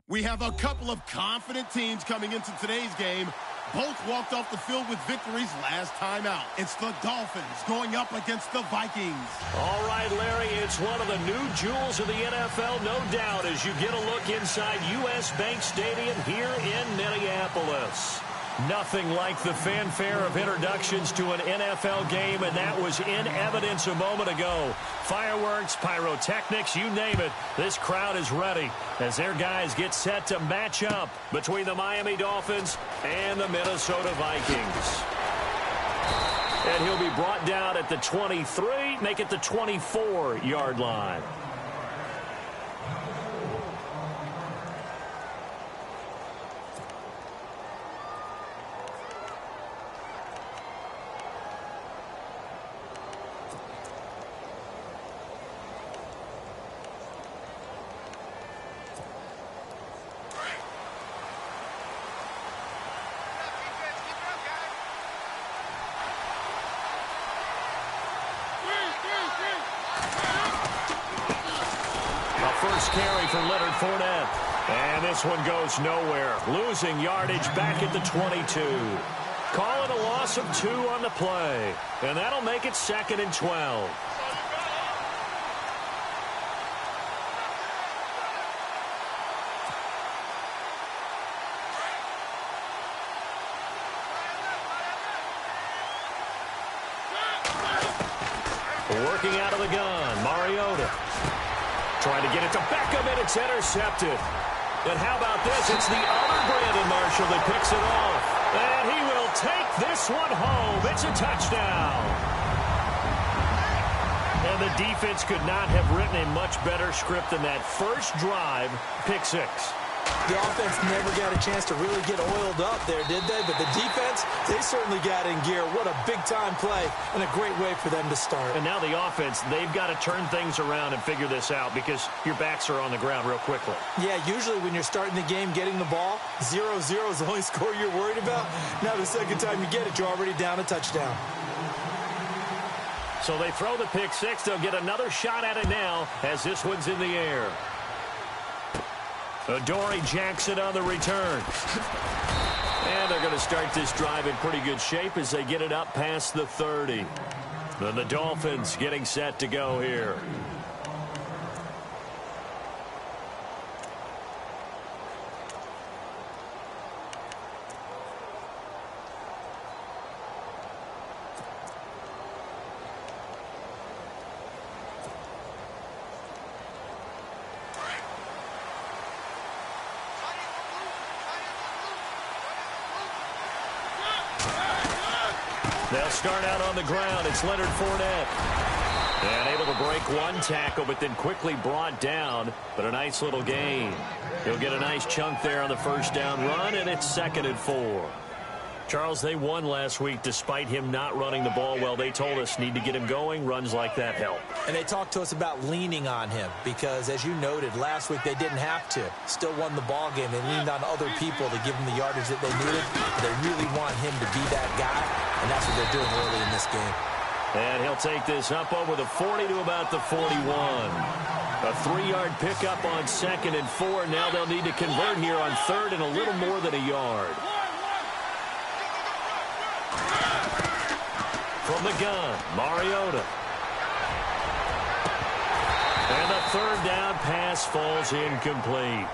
We have a couple of confident teams coming into today's game. Both walked off the field with victories last time out. It's the Dolphins going up against the Vikings. All right, Larry, it's one of the new jewels of the NFL, no doubt, as you get a look inside U.S. Bank Stadium here in Minneapolis. Nothing like the fanfare of introductions to an NFL game, and that was in evidence a moment ago. Fireworks, pyrotechnics, you name it. This crowd is ready as their guys get set to match up between the Miami Dolphins and the Minnesota Vikings. And he'll be brought down at the 23, make it the 24-yard line. First carry for Leonard Fournette. And this one goes nowhere. Losing yardage back at the 22. Call it a loss of 2 on the play. And that'll make it 2nd and 12. Working out of the gun, Mariota. Trying to get it to Beckham, and it's intercepted. And how about this? It's the other Brandon Marshall that picks it off. And he will take this one home. It's a touchdown. And the defense could not have written a much better script than that first drive, pick 6. The offense never got a chance to really get oiled up there, did they? But the defense, they certainly got in gear. What a big-time play and a great way for them to start. And now the offense, they've got to turn things around and figure this out because your backs are on the ground real quickly. Yeah, usually when you're starting the game getting the ball, 0-0 is the only score you're worried about. Now the second time you get it, you're already down a touchdown. So they throw the pick 6. They'll get another shot at it now as this one's in the air. Adoree Jackson on the return. And they're going to start this drive in pretty good shape as they get it up past the 30. Then the Dolphins getting set to go here. They'll start out on the ground. It's Leonard Fournette. And able to break one tackle, but then quickly brought down. But a nice little gain. He'll get a nice chunk there on the first down run, and it's 2nd and 4. Charles, they won last week despite him not running the ball well. They told us need to get him going. Runs like that help. And they talked to us about leaning on him because, as you noted, last week they didn't have to. Still won the ball game. They leaned on other people to give them the yardage that they needed. They really want him to be that guy, and that's what they're doing early in this game. And he'll take this up over the 40 to about the 41. A 3-yard pickup on 2nd and 4. Now they'll need to convert here on 3rd and a little more than a yard. From the gun, Mariota. And the 3rd down pass falls incomplete.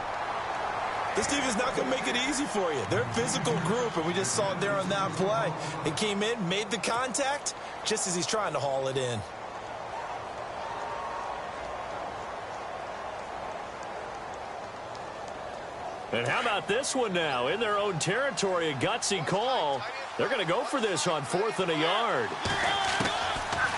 This team is not going to make it easy for you. They're a physical group, and we just saw it there on that play. They came in, made the contact, just as he's trying to haul it in. And how about this one now? In their own territory, a gutsy call. They're going to go for this on 4th and a yard.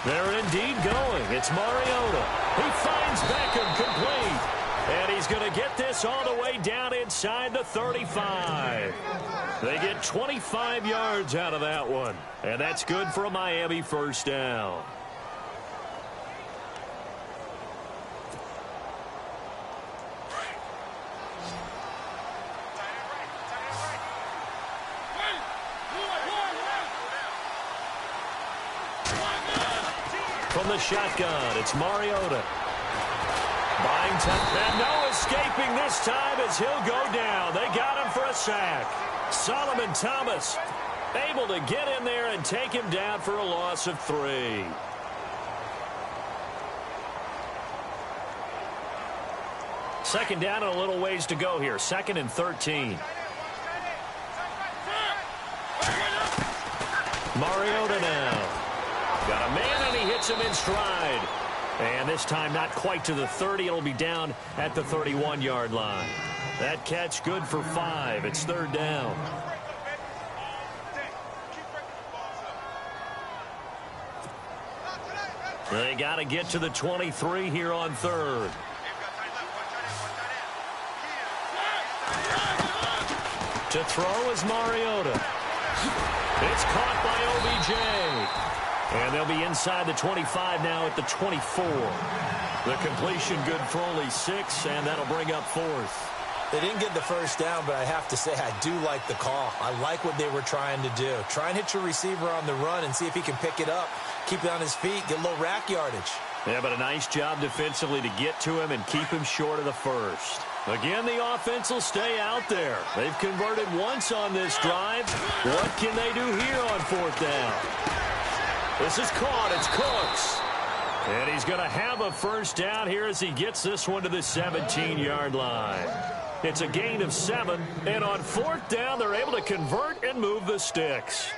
They're indeed going. It's Mariota. He finds Beckham complete. And he's going to get this all the way down inside the 35. They get 25 yards out of that one. And that's good for a Miami first down. From the shotgun, it's Mariota. Buying time. And no escaping this time as he'll go down. They got him for a sack. Solomon Thomas able to get in there and take him down for a loss of 3. Second down and a little ways to go here. 2nd and 13. Mariota now. Got a man, and he hits him in stride. And this time not quite to the 30. It'll be down at the 31-yard line. That catch good for 5. It's 3rd down. They got to get to the 23 here on 3rd. To throw is Mariota. It's caught by OBJ. And they'll be inside the 25 now at the 24. The completion good for only 6, and that'll bring up 4th. They didn't get the first down, but I have to say I do like the call. I like what they were trying to do. Try and hit your receiver on the run and see if he can pick it up, keep it on his feet, get a little rack yardage. Yeah, but a nice job defensively to get to him and keep him short of the first. Again, the offense will stay out there. They've converted once on this drive. What can they do here on 4th down? This is caught. It's Cooks. And he's going to have a first down here as he gets this one to the 17-yard line. It's a gain of 7. And on 4th down, they're able to convert and move the sticks.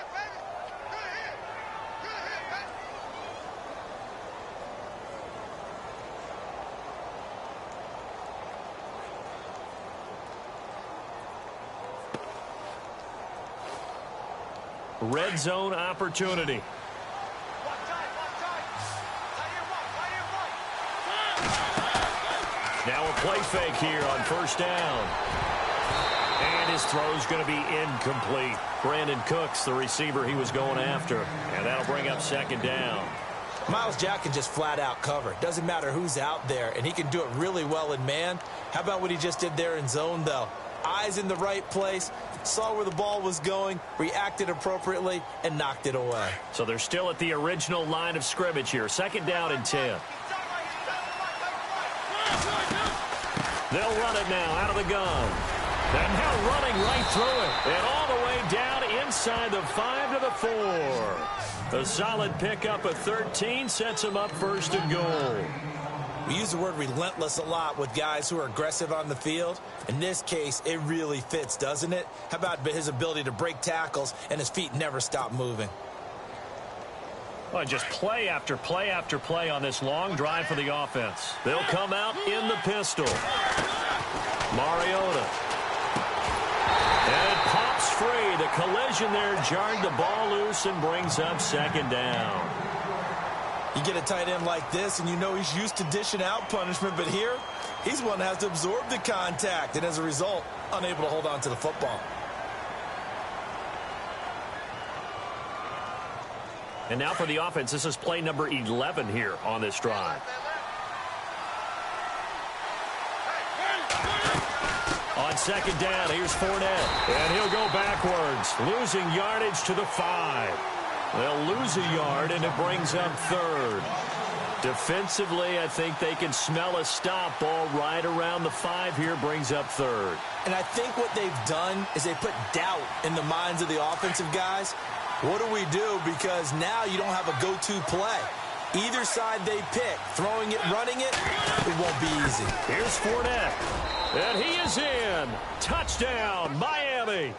Red zone opportunity. Now a play fake here on 1st down. And his throw's going to be incomplete. Brandon Cooks, the receiver he was going after. And that'll bring up 2nd down. Myles Jack can just flat out cover. Doesn't matter who's out there, and he can do it really well in man. How about what he just did there in zone, though? Eyes in the right place, saw where the ball was going, reacted appropriately, and knocked it away. So they're still at the original line of scrimmage here. 2nd down and 10. They'll run it now out of the gun. And now running right through it. And all the way down inside the 5 to the 4. A solid pickup of 13 sets him up 1st and goal. We use the word relentless a lot with guys who are aggressive on the field. In this case, it really fits, doesn't it? How about his ability to break tackles and his feet never stop moving? Well, just play after play after play on this long drive for the offense. They'll come out in the pistol. Mariota. And it pops free. The collision there jarred the ball loose and brings up 2nd down. You get a tight end like this, and you know he's used to dishing out punishment, but here, he's one that has to absorb the contact, and as a result, unable to hold on to the football. And now for the offense, this is play number 11 here on this drive. On 2nd down, here's Fournette. And he'll go backwards, losing yardage to the 5. They'll lose a yard, and it brings up 3rd. Defensively, I think they can smell a stop ball right around the 5 here, brings up 3rd. And I think what they've done is they put doubt in the minds of the offensive guys. What do we do? Because now you don't have a go-to play. Either side they pick, throwing it, running it, it won't be easy. Here's Fournette. And he is in. Touchdown, Miami.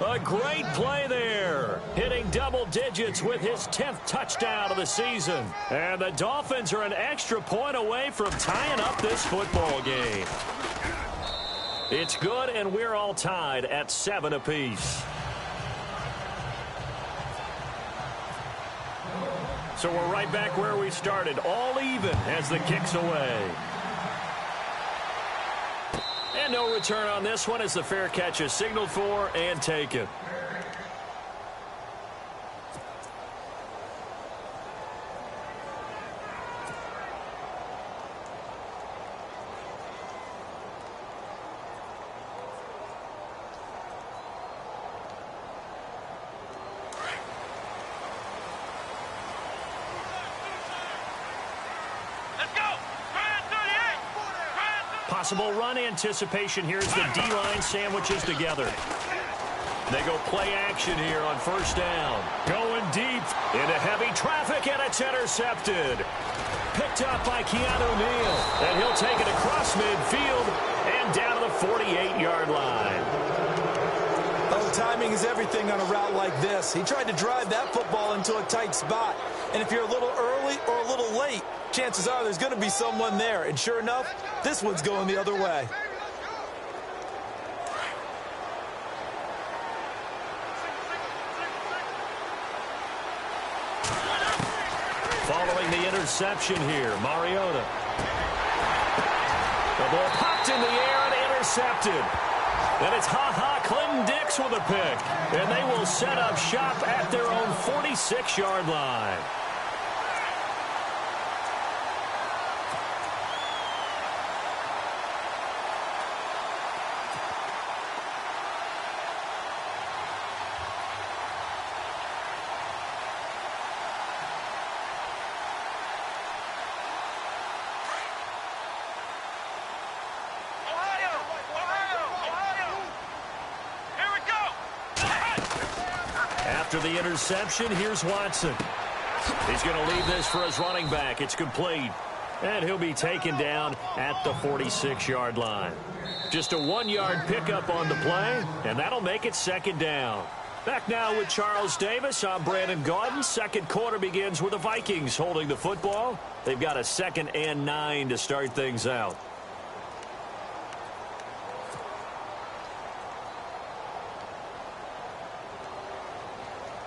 A great play there. Hitting double digits with his 10th touchdown of the season. And the Dolphins are an extra point away from tying up this football game. It's good, and we're all tied at 7 apiece. So we're right back where we started, all even as the kick's away. And no return on this one as the fair catch is signaled for and taken. possible run anticipation here as the D-line sandwiches together. They go play action here on first down. Going deep into heavy traffic, and it's intercepted. Picked up by Keanu Neal. And he'll take it across midfield and down to the 48-yard line. Oh, timing is everything on a route like this. He tried to drive that football into a tight spot. And if you're a little early or a little late, chances are there's going to be someone there. And sure enough, this one's going the other way. Following the interception here, Mariota. The ball popped in the air and intercepted. And it's Clinton Dix with a pick. And they will set up shop at their own 46-yard line. After the interception, here's Watson. He's going to leave this for his running back. It's complete. And he'll be taken down at the 46-yard line. Just a 1-yard pickup on the play, and that'll make it second down. Back now with Charles Davis. I'm Brandon Gaudin. Second quarter begins with the Vikings holding the football. They've got a 2nd and 9 to start things out.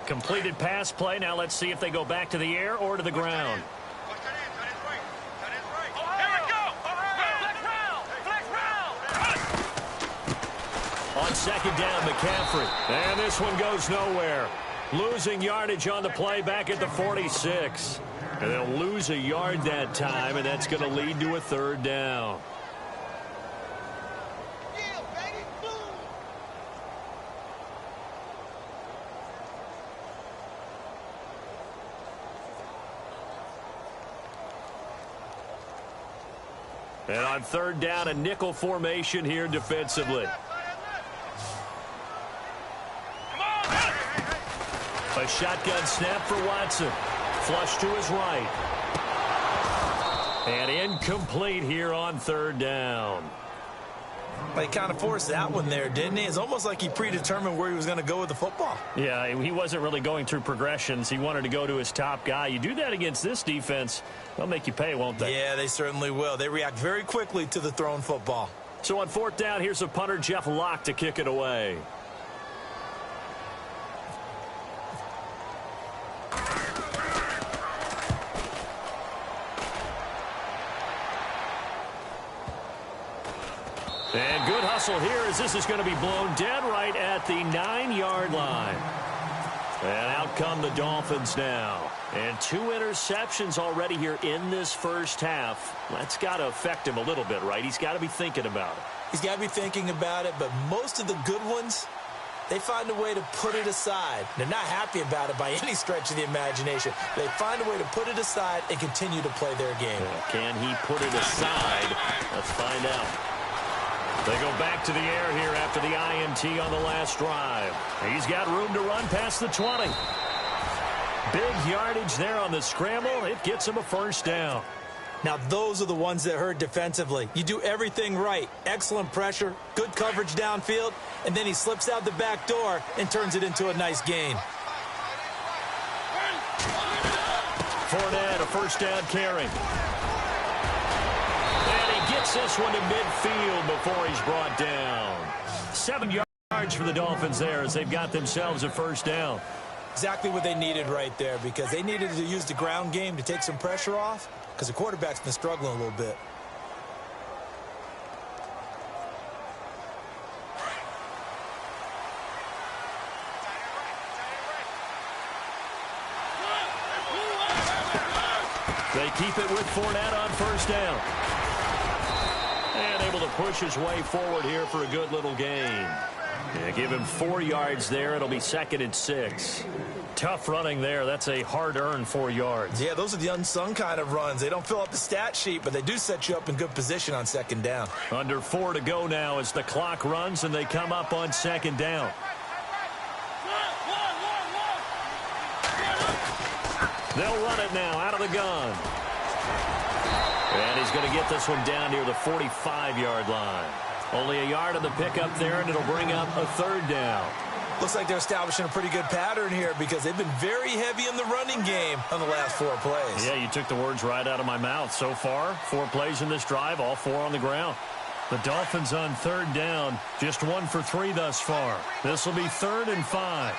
Completed pass play. Now let's see if they go back to the air or to the ground. On second down, McCaffrey. And this one goes nowhere. Losing yardage on the play back at the 46. And they'll lose a yard that time, and that's going to lead to a 3rd down. And on 3rd down, a nickel formation here defensively. A shotgun snap for Watson. Flush to his right. And incomplete here on 3rd down. He kind of forced that one there, didn't he? It's almost like he predetermined where he was going to go with the football. Yeah, he wasn't really going through progressions. He wanted to go to his top guy. You do that against this defense, they'll make you pay, won't they? Yeah, they certainly will. They react very quickly to the thrown football. So on 4th down, here's a punter, Jeff Locke, to kick it away. And good hustle here as this is going to be blown dead right at the 9-yard line. And out come the Dolphins now. And 2 interceptions already here in this first half. That's got to affect him a little bit, right? He's got to be thinking about it. He's got to be thinking about it, but most of the good ones, they find a way to put it aside. They're not happy about it by any stretch of the imagination. They find a way to put it aside and continue to play their game. Can he put it aside? Let's find out. They go back to the air here after the INT on the last drive. He's got room to run past the 20. Big yardage there on the scramble. It gets him a 1st down. Now, those are the ones that hurt defensively. You do everything right. Excellent pressure, good coverage downfield, and then he slips out the back door and turns it into a nice gain. Fournette, a 1st down carry. Gets this one to midfield before he's brought down. 7 yards for the Dolphins there as they've got themselves a 1st down. Exactly what they needed right there, because they needed to use the ground game to take some pressure off, because the quarterback's been struggling a little bit. They keep it with Fournette on 1st down. And able to push his way forward here for a good little gain. Yeah, give him 4 yards there. It'll be 2nd and 6. Tough running there. That's a hard-earned 4 yards. Yeah, those are the unsung kind of runs. They don't fill up the stat sheet, but they do set you up in good position on 2nd down. Under 4 to go now as the clock runs and they come up on 2nd down. They'll run it now out of the gun. And he's going to get this one down near the 45-yard line. Only a yard on the pickup there, and it'll bring up a 3rd down. Looks like they're establishing a pretty good pattern here because they've been very heavy in the running game on the last 4 plays. Yeah, you took the words right out of my mouth. So far, 4 plays in this drive, all 4 on the ground. The Dolphins on 3rd down, just 1 for 3 thus far. This will be 3rd and 5.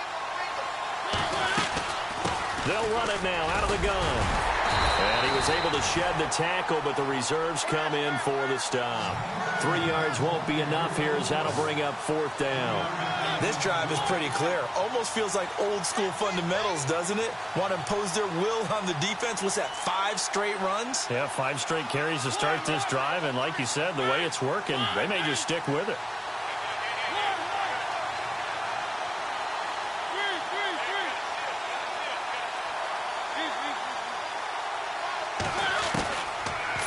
They'll run it now out of the gun. And he was able to shed the tackle, but the reserves come in for the stop. 3 yards won't be enough here as that'll bring up 4th down. This drive is pretty clear. Almost feels like old school fundamentals, doesn't it? Want to impose their will on the defense. What's that, 5 straight runs? Yeah, 5 straight carries to start this drive. And like you said, the way it's working, they may just stick with it.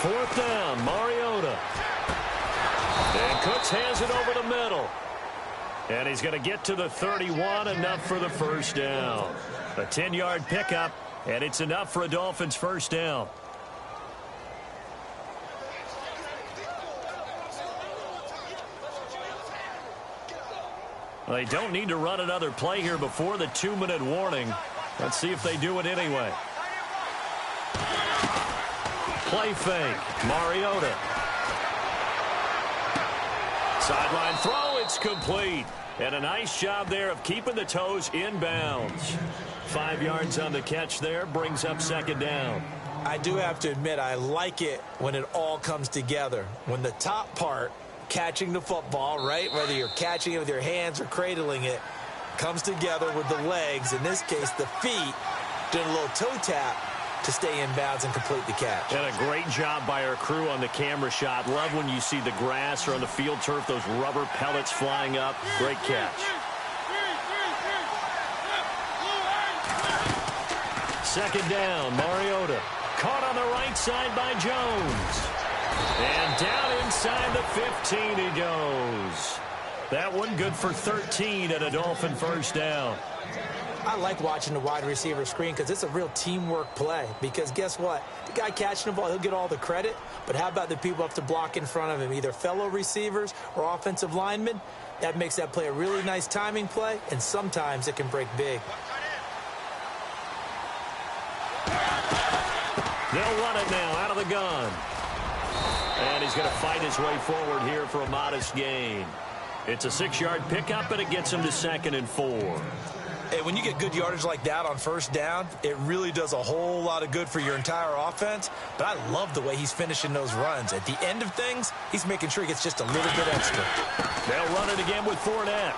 Fourth down, Mariota. And Cooks has it over the middle. And he's going to get to the 31, enough for the 1st down. A 10-yard pickup, and it's enough for a Dolphins 1st down. They don't need to run another play here before the 2-minute warning. Let's see if they do it anyway. Play fake. Mariota. Sideline throw. It's complete. And a nice job there of keeping the toes in bounds. 5 yards on the catch there. Brings up 2nd down. I do have to admit, I like it when it all comes together. When the top part, catching the football, right, whether you're catching it with your hands or cradling it, comes together with the legs, in this case the feet, doing a little toe tap to stay in bounds and complete the catch. And a great job by our crew on the camera shot. Love when you see the grass or on the field turf, those rubber pellets flying up. Great catch. 2nd down, Mariota. Caught on the right side by Jones. And down inside the 15 he goes. That one good for 13 and a Dolphin 1st down. I like watching the wide receiver screen because it's a real teamwork play. Because guess what? The guy catching the ball, he'll get all the credit. But how about the people up to block in front of him, either fellow receivers or offensive linemen? That makes that play a really nice timing play, and sometimes it can break big. They'll run it now out of the gun. And he's going to fight his way forward here for a modest gain. It's a 6-yard pickup, and it gets him to 2nd and 4. Hey, when you get good yardage like that on 1st down, it really does a whole lot of good for your entire offense. But I love the way he's finishing those runs. At the end of things, he's making sure he gets just a little bit extra. They'll run it again with Fournette.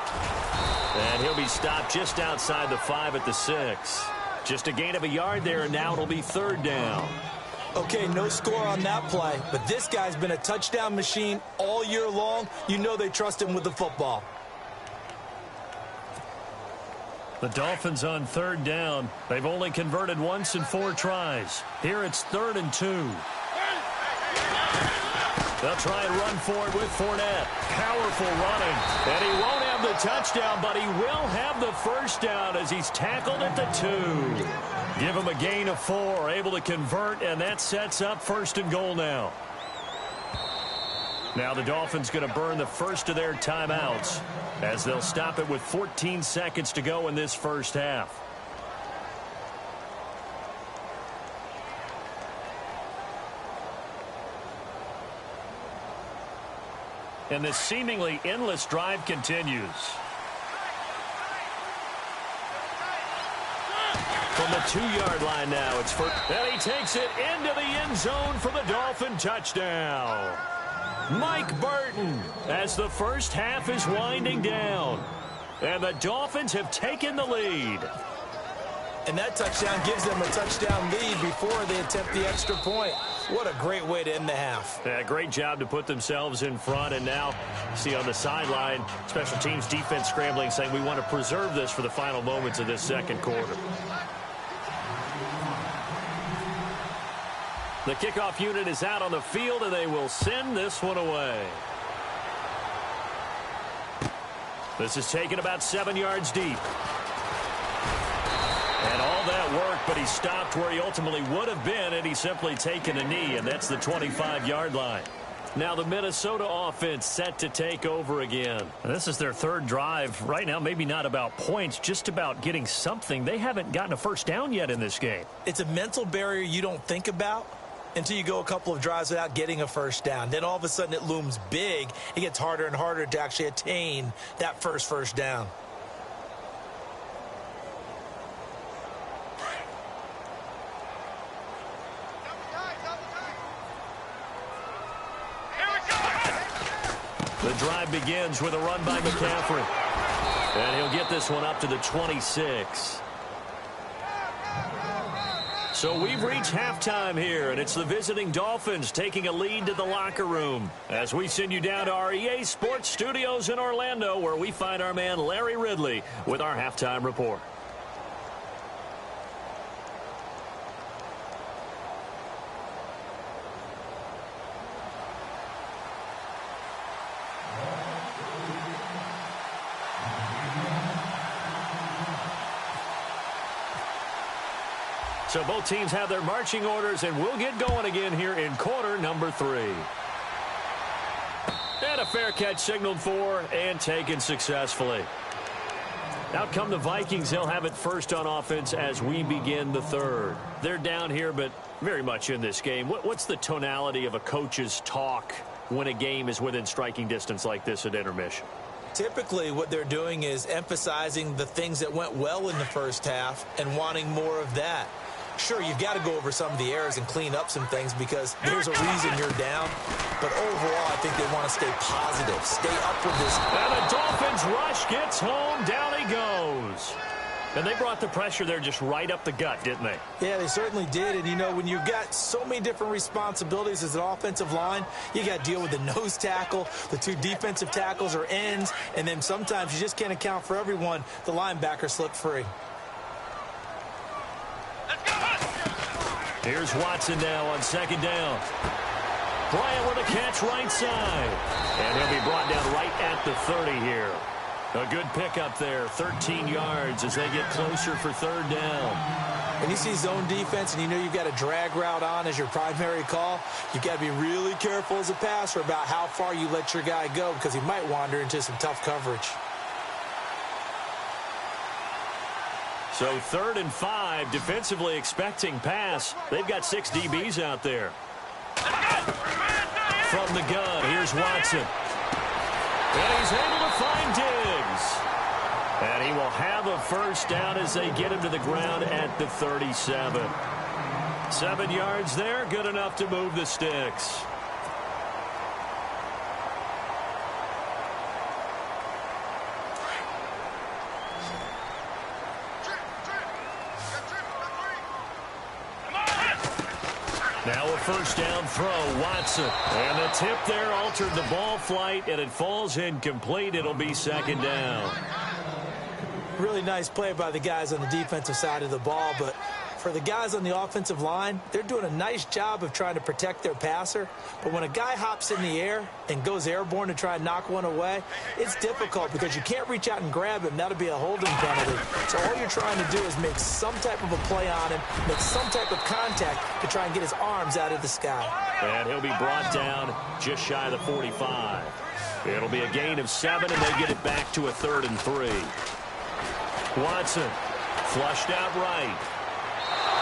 And he'll be stopped just outside the 5 at the 6. Just a gain of a yard there, and now it'll be 3rd down. Okay, no score on that play, but this guy's been a touchdown machine all year long. You know they trust him with the football. The Dolphins on 3rd down. They've only converted once in 4 tries. Here it's 3rd and 2. They'll try and run for it with Fournette. Powerful running. And he won't have the touchdown, but he will have the 1st down as he's tackled at the 2. Give him a gain of 4, able to convert, and that sets up 1st and goal now. Now the Dolphins going to burn the first of their timeouts as they'll stop it with 14 seconds to go in this 1st half. And this seemingly endless drive continues. From the 2-yard line now, it's first. And he takes it into the end zone for the Dolphin touchdown. Mike Burton as the 1st half is winding down. And the Dolphins have taken the lead. And that touchdown gives them a touchdown lead before they attempt the extra point. What a great way to end the half. Yeah, great job to put themselves in front. And now, see on the sideline, special teams defense scrambling, saying we want to preserve this for the final moments of this second quarter. The kickoff unit is out on the field, and they will send this one away. This is taken about 7 yards deep. And all that work, but he stopped where he ultimately would have been, and he's simply taken a knee, and that's the 25-yard line. Now the Minnesota offense set to take over again. And this is their third drive. Right now, maybe not about points, just about getting something. They haven't gotten a first down yet in this game. It's a mental barrier you don't think about until you go a couple of drives without getting a first down. Then all of a sudden it looms big. It gets harder and harder to actually attain that first down. The drive begins with a run by McCaffrey. And he'll get this one up to the 26. So we've reached halftime here, and it's the visiting Dolphins taking a lead to the locker room. As we send you down to our EA Sports Studios in Orlando, where we find our man Larry Ridley with our halftime report. So both teams have their marching orders, and we'll get going again here in quarter number 3. And a fair catch signaled for and taken successfully. Out come the Vikings. They'll have it first on offense as we begin the third. They're down here, but very much in this game. What's the tonality of a coach's talk when a game is within striking distance like this at intermission? Typically, what they're doing is emphasizing the things that went well in the first half and wanting more of that. Sure, you've got to go over some of the errors and clean up some things because there's a reason you're down. But overall, I think they want to stay positive, stay up with this. And the Dolphins rush gets home. Down he goes. And they brought the pressure there just right up the gut, didn't they? Yeah, they certainly did. And, you know, when you've got so many different responsibilities as an offensive line, you got to deal with the nose tackle, the 2 defensive tackles or ends, and then sometimes you just can't account for everyone. The linebacker slipped free. Here's Watson now on second down. Bryant with a catch right side. And he'll be brought down right at the 30 here. A good pickup there, 13 yards as they get closer for third down. When you see zone defense and you know you've got a drag route on as your primary call, you've got to be really careful as a passer about how far you let your guy go because he might wander into some tough coverage. So 3rd and 5, defensively expecting pass. They've got 6 DBs out there. From the gun, here's Watson. And he's able to find Diggs. And he will have a first down as they get him to the ground at the 37. 7 yards there, good enough to move the sticks. Now a first down throw, Watson. And the tip there altered the ball flight, and it falls incomplete. It'll be second down. Really nice play by the guys on the defensive side of the ball, but for the guys on the offensive line, they're doing a nice job of trying to protect their passer. But when a guy hops in the air and goes airborne to try and knock one away, it's difficult because you can't reach out and grab him. That'll be a holding penalty. So all you're trying to do is make some type of a play on him, make some type of contact to try and get his arms out of the sky. And he'll be brought down just shy of the 45. It'll be a gain of 7, and they get it back to a 3rd and 3. Watson flushed out right.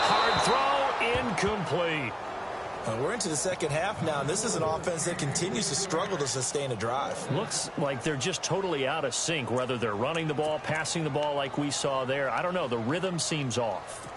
Hard throw, incomplete. We're into the second half now, and this is an offense that continues to struggle to sustain a drive. Looks like they're just totally out of sync, whether they're running the ball, passing the ball like we saw there. I don't know. The rhythm seems off.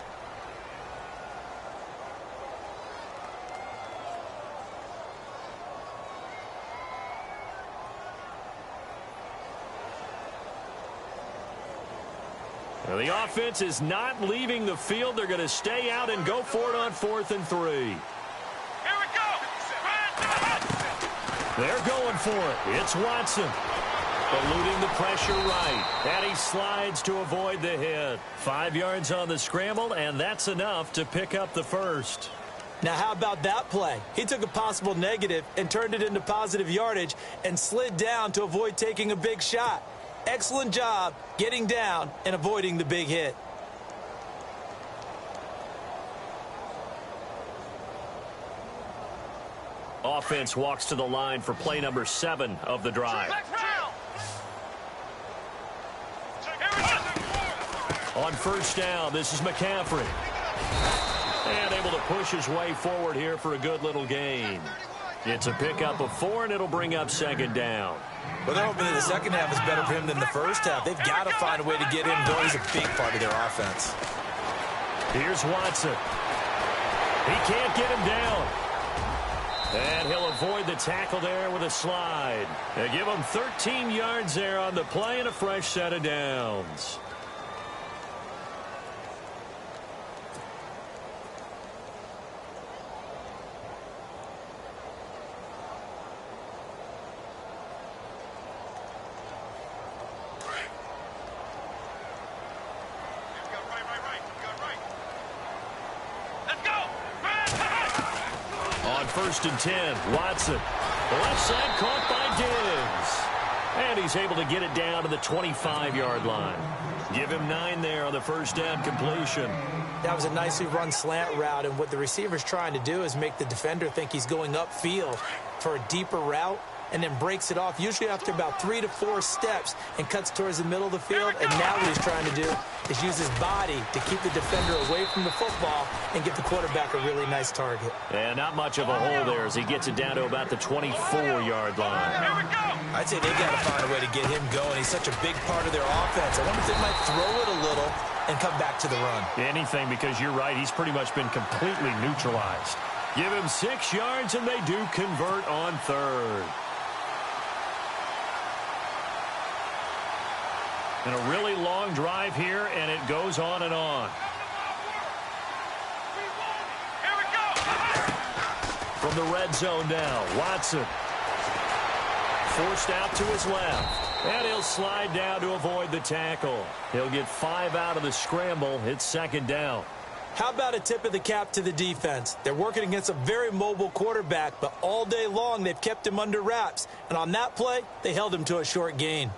Well, the offense is not leaving the field. They're going to stay out and go for it on 4th and 3. Here we go. They're going for it. It's Watson. Eluding the pressure right. And he slides to avoid the hit. 5 yards on the scramble, and that's enough to pick up the first. Now, how about that play? He took a possible negative and turned it into positive yardage and slid down to avoid taking a big shot. Excellent job getting down and avoiding the big hit. Offense walks to the line for play number 7 of the drive. On 1st down, this is McCaffrey. And able to push his way forward here for a good little gain. It's a pickup of 4, and it'll bring up 2nd down. Well, they're hoping that the second half is better for him than the first half. They've got to find a way to get him going. He's a big part of their offense. Here's Watson. He can't get him down. And he'll avoid the tackle there with a slide. They give him 13 yards there on the play and a fresh set of downs. On 1st and 10, Watson. Left side caught by Diggs. And he's able to get it down to the 25-yard line. Give him 9 there on the 1st down completion. That was a nicely run slant route, and what the receiver's trying to do is make the defender think he's going upfield for a deeper route, and then breaks it off, usually after about 3 to 4 steps, and cuts towards the middle of the field. And now what he's trying to do is use his body to keep the defender away from the football and give the quarterback a really nice target. And not much of a hole there as he gets it down to about the 24-yard line. I'd say they got to find a way to get him going. He's such a big part of their offense. I wonder if they might throw it a little and come back to the run. Anything, because you're right, he's pretty much been completely neutralized. Give him 6 yards, and they do convert on 3rd. And a really long drive here, and it goes on and on. Here we go. From the red zone now, Watson. Forced out to his left. And he'll slide down to avoid the tackle. He'll get 5 out of the scramble. It's 2nd down. How about a tip of the cap to the defense? They're working against a very mobile quarterback, but all day long they've kept him under wraps. And on that play, they held him to a short gain.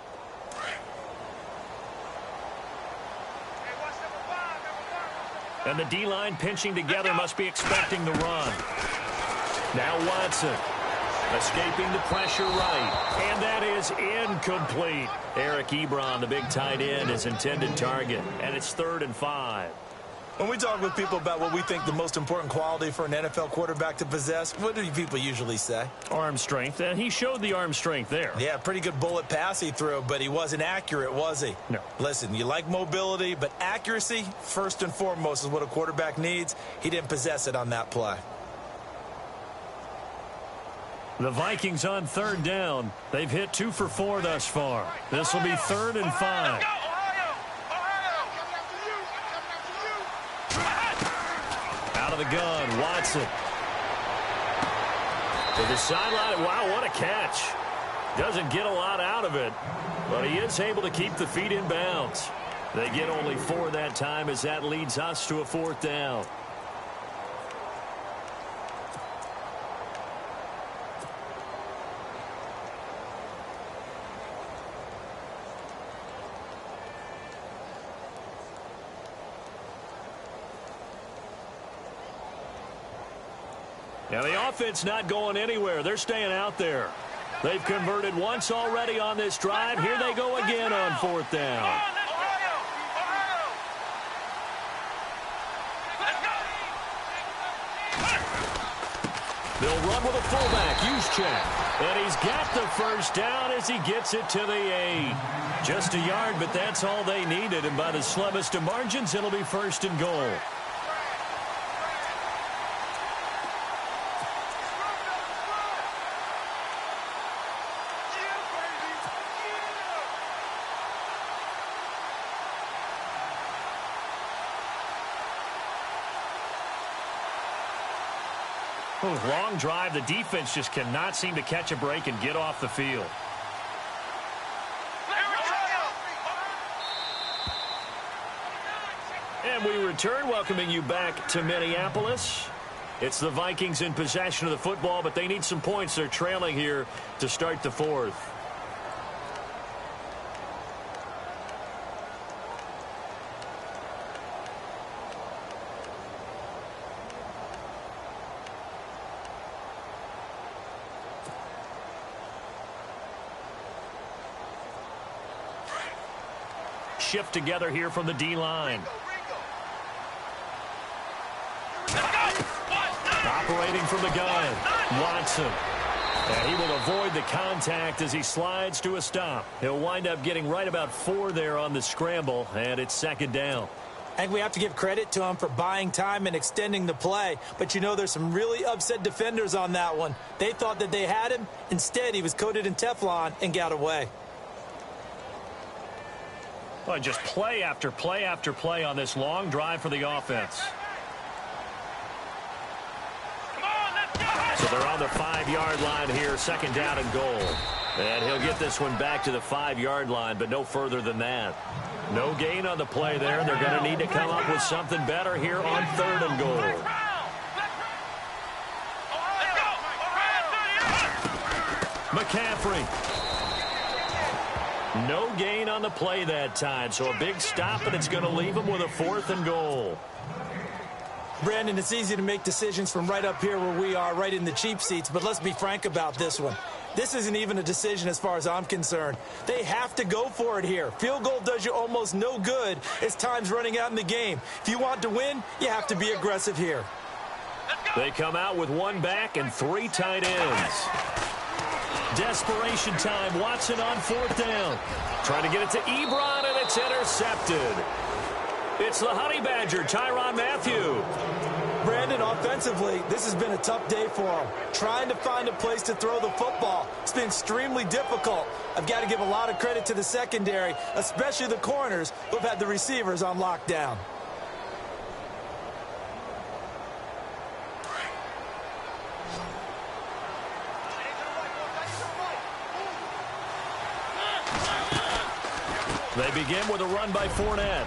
And the D-line pinching together must be expecting the run. Now Watson. Escaping the pressure right. And that is incomplete. Eric Ebron, the big tight end, his intended target. And it's 3rd and 5. When we talk with people about what we think the most important quality for an NFL quarterback to possess, what do people usually say? Arm strength. And he showed the arm strength there. Yeah, pretty good bullet pass he threw, but he wasn't accurate, was he? No. Listen, you like mobility, but accuracy, first and foremost, is what a quarterback needs. He didn't possess it on that play. The Vikings on 3rd down. They've hit 2 for 4 thus far. This will be 3rd and 5. Out of the gun, Watson. To the sideline. Wow, what a catch. Doesn't get a lot out of it, but he is able to keep the feet in bounds. They get only 4 that time as that leads us to a 4th down. Now, the offense not going anywhere. They're staying out there. They've converted once already on this drive. Here they go again on 4th down. They'll run with a fullback, Juszczyk. And he's got the first down as he gets it to the 8. Just a yard, but that's all they needed. And by the slimmest of margins, it'll be 1st and goal. Long drive. The defense just cannot seem to catch a break and get off the field. And we return, welcoming you back to Minneapolis. It's the Vikings in possession of the football, but they need some points. They're trailing here to start the fourth. Shift together here from the D-line. Operating from the gun, Watson. And he will avoid the contact as he slides to a stop. He'll wind up getting right about 4 there on the scramble, and it's second down. I think we have to give credit to him for buying time and extending the play. But, you know, there's some really upset defenders on that one. They thought that they had him. Instead, he was coated in Teflon and got away. Well, just play after play after play on this long drive for the offense. So they're on the 5-yard line here, second down and goal. And he'll get this one back to the 5-yard line, but no further than that. No gain on the play there. They're going to need to come up with something better here on 3rd and goal. McCaffrey. No gain on the play that time, so a big stop, and it's going to leave him with a 4th and goal. Brandon, it's easy to make decisions from right up here where we are, right in the cheap seats, but let's be frank about this one. This isn't even a decision as far as I'm concerned. They have to go for it here. Field goal does you almost no good as time's running out in the game. If you want to win, you have to be aggressive here. They come out with 1 back and 3 tight ends. Desperation time. Watson on 4th down. Trying to get it to Ebron, and it's intercepted. It's the Honey Badger, Tyrann Mathieu. Brandon, offensively, this has been a tough day for him. Trying to find a place to throw the football. It's been extremely difficult. I've got to give a lot of credit to the secondary, especially the corners who've had the receivers on lockdown. They begin with a run by Fournette.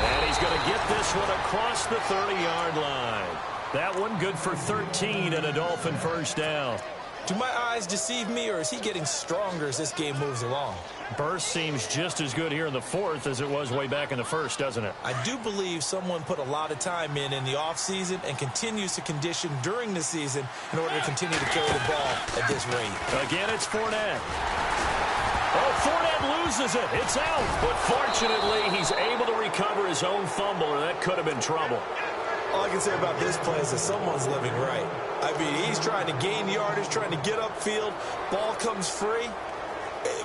And he's going to get this one across the 30-yard line. That one good for 13 and a Dolphin first down. Do my eyes deceive me, or is he getting stronger as this game moves along? Burst seems just as good here in the 4th as it was way back in the 1st, doesn't it? I do believe someone put a lot of time in the offseason and continues to condition during the season in order to continue to carry the ball at this rate. Again, it's Fournette. Oh, Fournette loses it. It's out. But fortunately, he's able to recover his own fumble, or that could have been trouble. All I can say about this play is that someone's living right. I mean, he's trying to gain yardage, trying to get upfield. Ball comes free.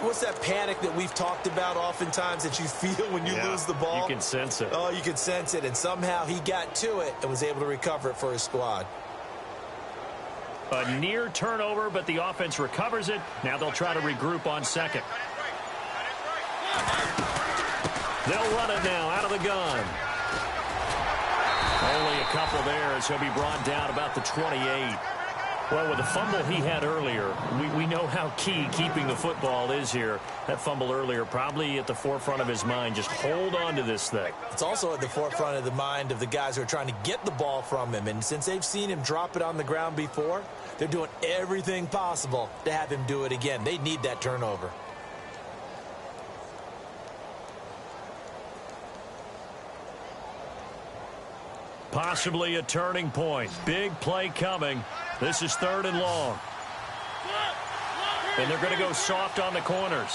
What's that panic that we've talked about oftentimes that you feel when you lose the ball? You can sense it. Oh, you can sense it. And somehow he got to it and was able to recover it for his squad. A near turnover, but the offense recovers it. Now they'll try to regroup on 2nd. They'll run it now out of the gun. Only a couple there as he'll be brought down about the 28. Well, with the fumble he had earlier, we know how key keeping the football is here. That fumble earlier probably at the forefront of his mind. Just hold on to this thing. It's also at the forefront of the mind of the guys who are trying to get the ball from him. And since they've seen him drop it on the ground before, they're doing everything possible to have him do it again. They need that turnover. Possibly a turning point. Big play coming. This is 3rd and long. And they're going to go soft on the corners.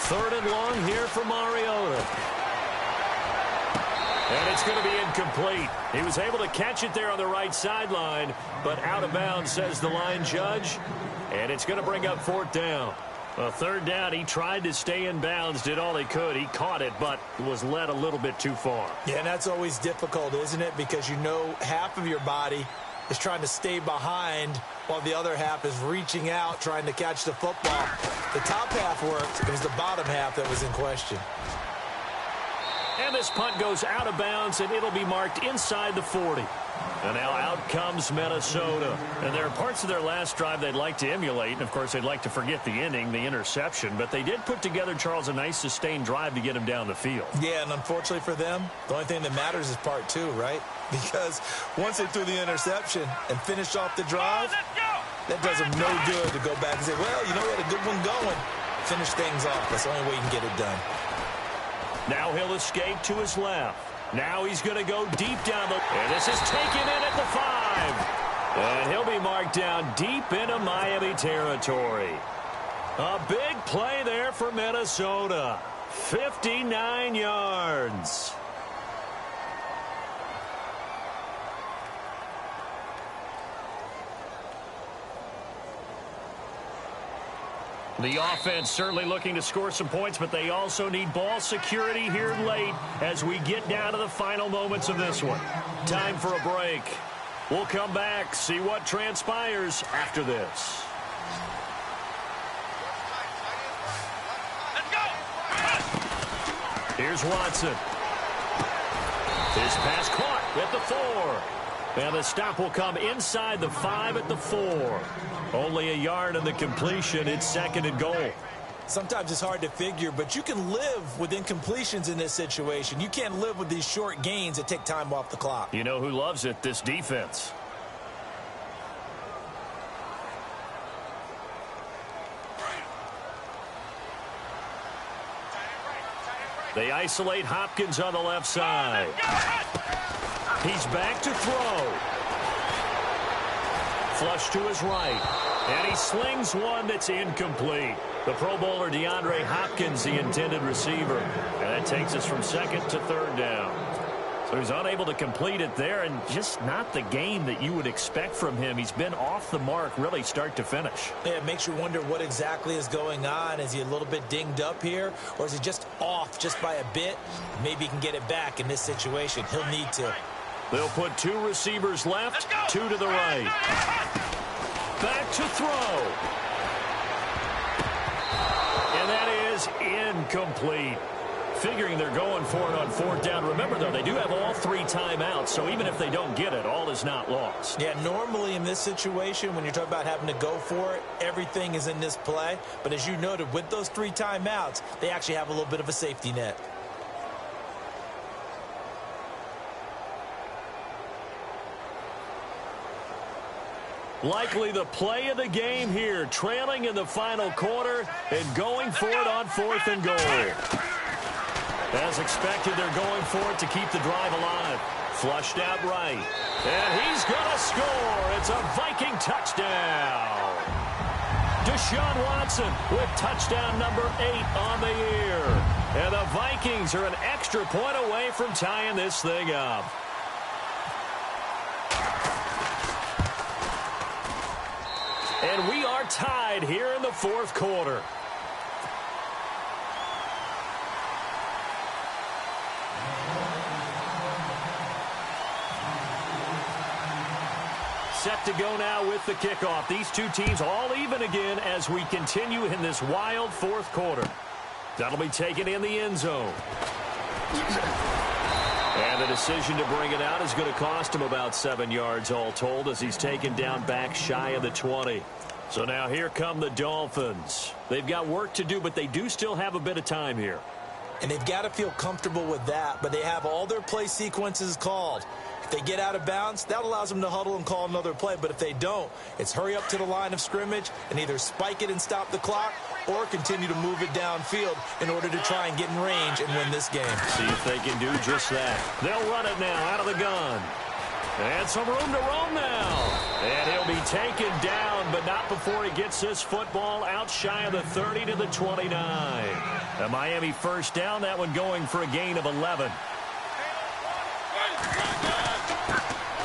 3rd and long here for Mariota. And it's going to be incomplete. He was able to catch it there on the right sideline, but out of bounds, says the line judge. And it's going to bring up 4th down. A 3rd down, he tried to stay in bounds, did all he could. He caught it, but was led a little bit too far. Yeah, and that's always difficult, isn't it? Because you know half of your body is trying to stay behind while the other half is reaching out, trying to catch the football. The top half worked. It was the bottom half that was in question. And this punt goes out of bounds, and it'll be marked inside the 40. And now out comes Minnesota. And there are parts of their last drive they'd like to emulate. And, of course, they'd like to forget the ending, the interception. But they did put together, Charles, a nice sustained drive to get him down the field. Yeah, and unfortunately for them, the only thing that matters is part two, right? Because once they threw the interception and finished off the drive, that does them no good to go back and say, well, you know, we had a good one going. Finish things off. That's the only way you can get it done. Now he'll escape to his left. Now he's going to go deep down the... And this is taken in at the 5. And he'll be marked down deep into Miami territory. A big play there for Minnesota. 59 yards. The offense certainly looking to score some points, but they also need ball security here late as we get down to the final moments of this one. Time for a break. We'll come back, see what transpires after this. Let's go! Here's Watson. His pass caught at the 4. And the stop will come inside the 5 at the 4. Only a yard on the completion. It's 2nd and goal. Sometimes it's hard to figure, but you can live with incompletions in this situation. You can't live with these short gains that take time off the clock. You know who loves it? This defense. They isolate Hopkins on the left side. He's back to throw. Flush to his right. And he slings one that's incomplete. The Pro Bowler DeAndre Hopkins, the intended receiver. And that takes us from 2nd to 3rd down. So he's unable to complete it there, and just not the game that you would expect from him. He's been off the mark really start to finish. Yeah, it makes you wonder what exactly is going on. Is he a little bit dinged up here, or is he just off just by a bit? Maybe he can get it back in this situation. He'll need to. They'll put 2 receivers left, 2 to the right. Back to throw. And that is incomplete. Figuring they're going for it on 4th down. Remember, though, they do have all 3 timeouts, so even if they don't get it, all is not lost. Yeah, normally in this situation, when you're talking about having to go for it, everything is in this play. But as you noted, with those 3 timeouts, they actually have a little bit of a safety net. Likely the play of the game here, trailing in the final quarter and going for it on 4th and goal. As expected, they're going for it to keep the drive alive. Flushed out right. And he's going to score. It's a Viking touchdown. Deshaun Watson with touchdown number 8 on the year. And the Vikings are an extra point away from tying this thing up. And we are tied here in the 4th quarter. Set to go now with the kickoff. These 2 teams all even again as we continue in this wild 4th quarter. That'll be taken in the end zone. And the decision to bring it out is going to cost him about 7 yards all told as he's taken down back shy of the 20. So now here come the Dolphins. They've got work to do, but they do still have a bit of time here. And they've got to feel comfortable with that, but they have all their play sequences called. If they get out of bounds, that allows them to huddle and call another play. But if they don't, it's hurry up to the line of scrimmage and either spike it and stop the clock or continue to move it downfield in order to try and get in range and win this game. See if they can do just that. They'll run it now out of the gun. And some room to roam now. And he'll be taken down, but not before he gets this football out shy of the 30 to the 29. A Miami first down, that one going for a gain of 11.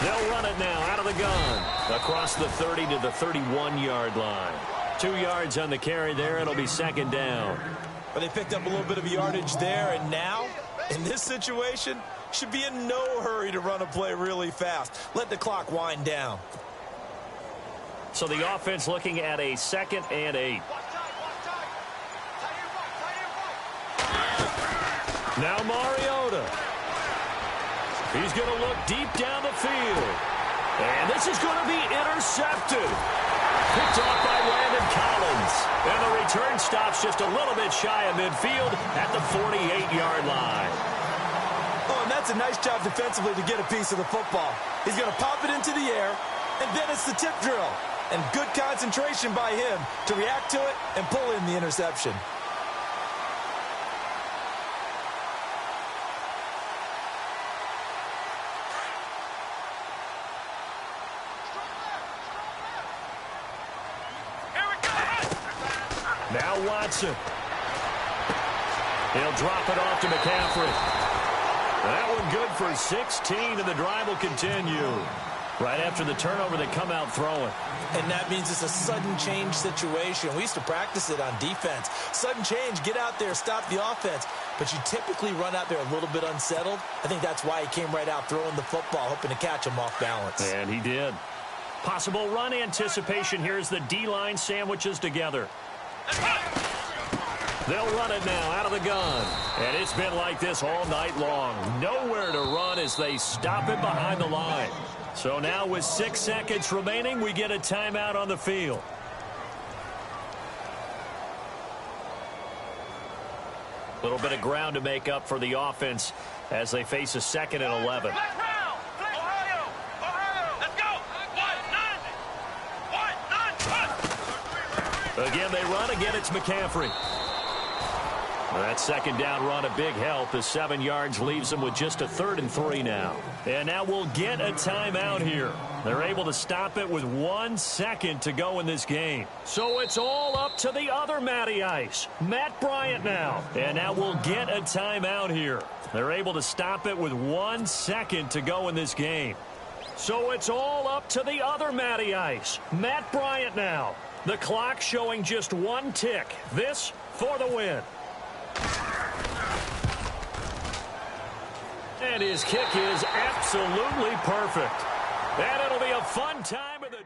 They'll run it now out of the gun. Across the 30 to the 31-yard line. 2 yards on the carry there. It'll be 2nd down. But they picked up a little bit of yardage there, and now, in this situation, should be in no hurry to run a play really fast. Let the clock wind down. So the offense looking at a 2nd and 8. Now Mariota. He's going to look deep down the field. And this is going to be intercepted. Picked off by Landon Collins. And the return stops just a little bit shy of midfield at the 48-yard line. Oh, and that's a nice job defensively to get a piece of the football. He's going to pop it into the air, and then it's the tip drill. And good concentration by him to react to it and pull in the interception. Now Watson. He'll drop it off to McCaffrey. That one good for 16, and the drive will continue. Right after the turnover, they come out throwing. And that means it's a sudden change situation. We used to practice it on defense. Sudden change, get out there, stop the offense. But you typically run out there a little bit unsettled. I think that's why he came right out throwing the football, hoping to catch him off balance. And he did. Possible run anticipation here as the D-line sandwiches together. They'll run it now out of the gun. And it's been like this all night long. Nowhere to run as they stop it behind the line. So now with 6 seconds remaining, we get a timeout on the field. A little bit of ground to make up for the offense as they face a 2nd and 11. Again, they run. Again, it's McCaffrey. That 2nd down run, a big help. The 7 yards leaves them with just a 3rd and 3 now. And now we'll get a timeout here. They're able to stop it with 1 second to go in this game. So it's all up to the other Matty Ice, Matt Bryant now. And now we'll get a timeout here. They're able to stop it with 1 second to go in this game. So it's all up to the other Matty Ice, Matt Bryant now. The clock showing just 1 tick. This for the win. And his kick is absolutely perfect. And it'll be a fun time of the...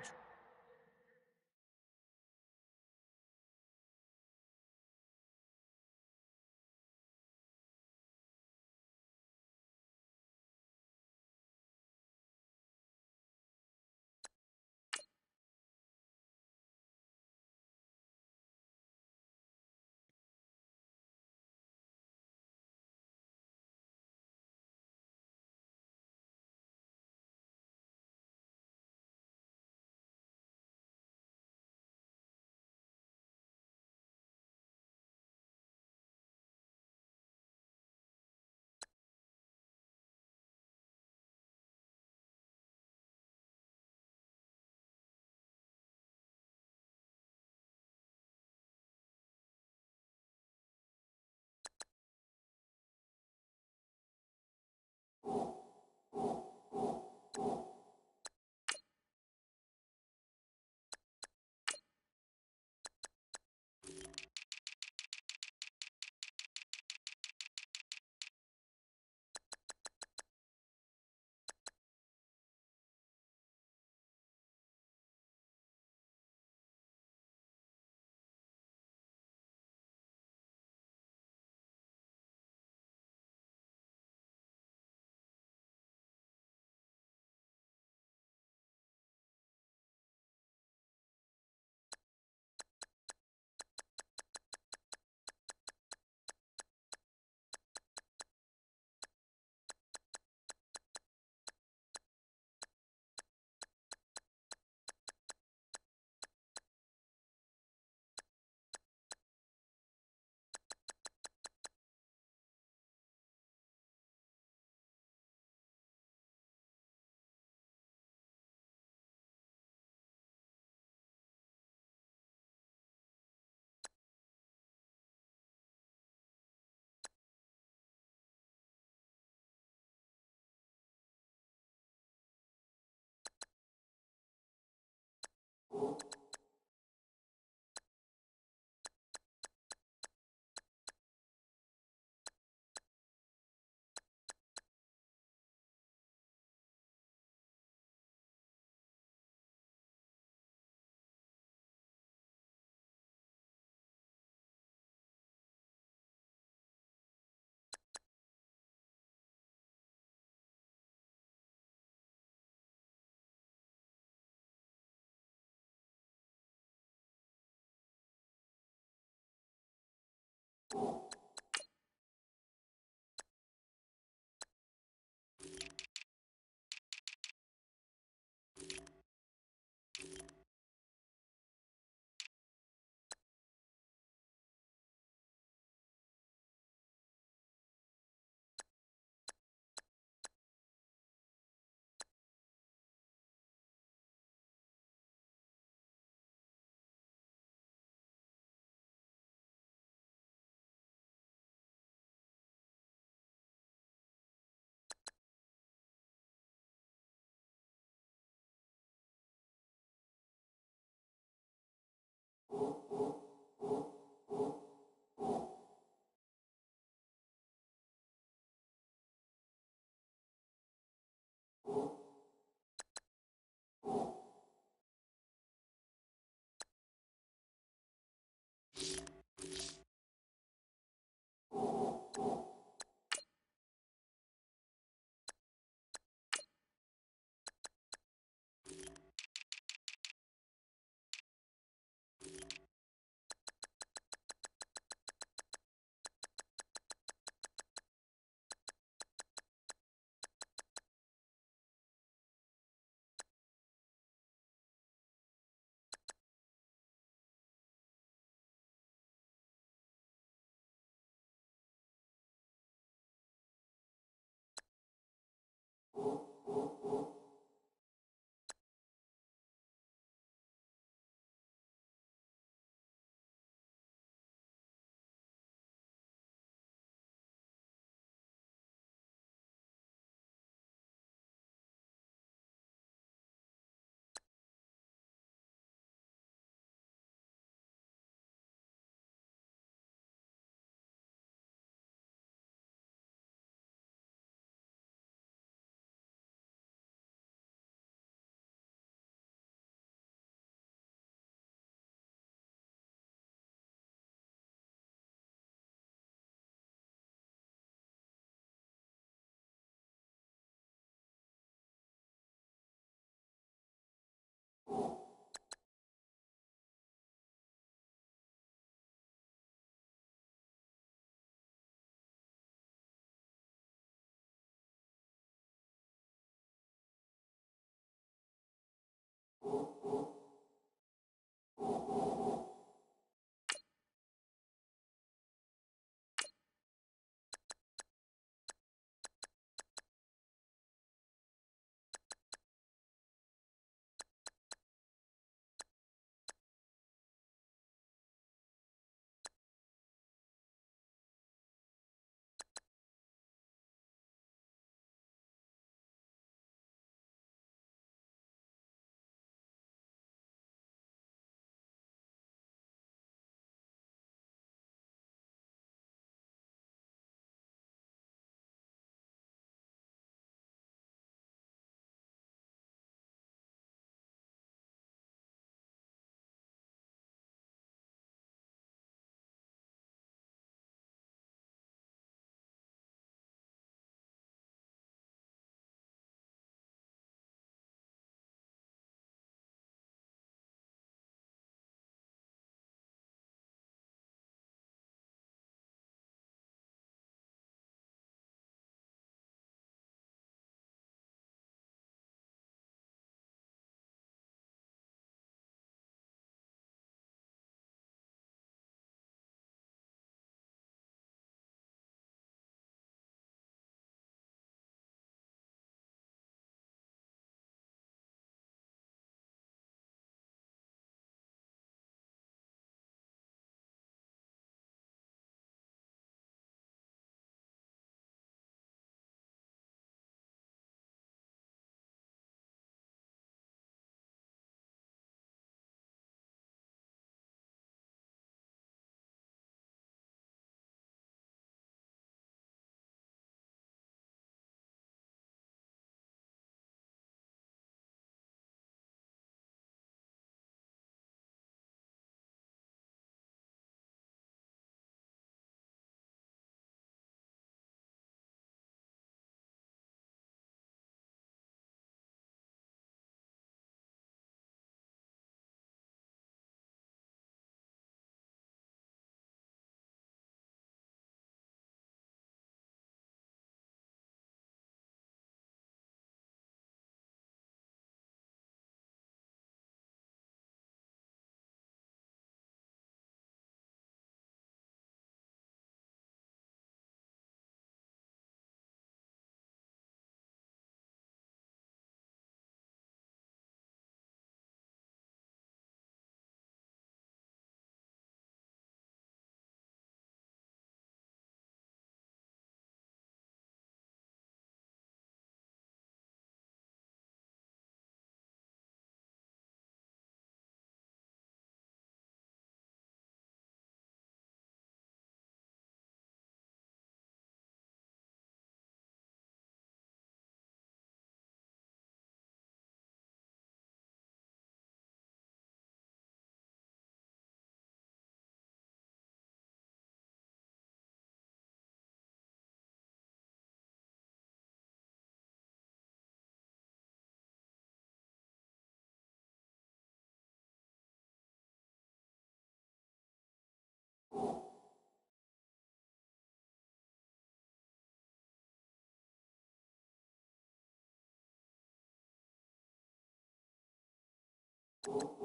you.